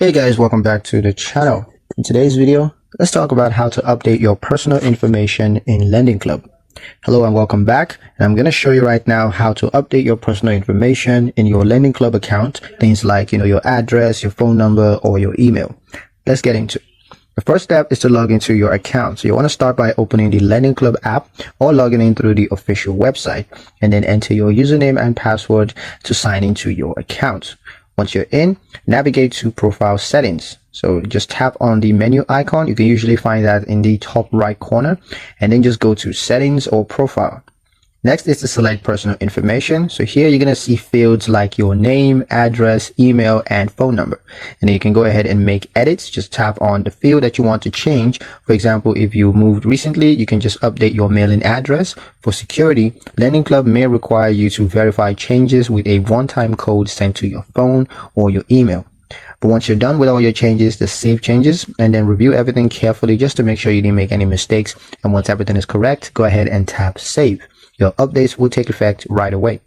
Hey guys, welcome back to the channel. In today's video, let's talk about how to update your personal information in Lendingclub. Hello and welcome back. And I'm going to show you right now how to update your personal information in your Lendingclub account. Things like, your address, your phone number, or your email. Let's get into it. The first step is to log into your account. So you want to start by opening the Lendingclub app or logging in through the official website, and then enter your username and password to sign into your account. Once you're in, navigate to profile settings. So just tap on the menu icon. You can usually find that in the top right corner, and then just go to settings or profile. Next is to select personal information. So here you're going to see fields like your name, address, email, and phone number. And then you can go ahead and make edits. Just tap on the field that you want to change. For example, if you moved recently, you can just update your mailing address. For security, Lendingclub may require you to verify changes with a one-time code sent to your phone or your email. But once you're done with all your changes, just save changes and then review everything carefully just to make sure you didn't make any mistakes. And once everything is correct, go ahead and tap save. Your updates will take effect right away.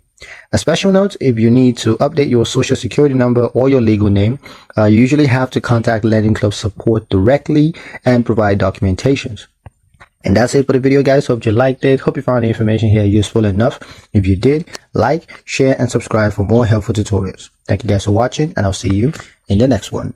A special note, if you need to update your social security number or your legal name, you usually have to contact Lendingclub support directly and provide documentations. And that's it for the video, guys. Hope you liked it. Hope you found the information here useful enough. If you did, like, share, and subscribe for more helpful tutorials. Thank you guys for watching, and I'll see you in the next one.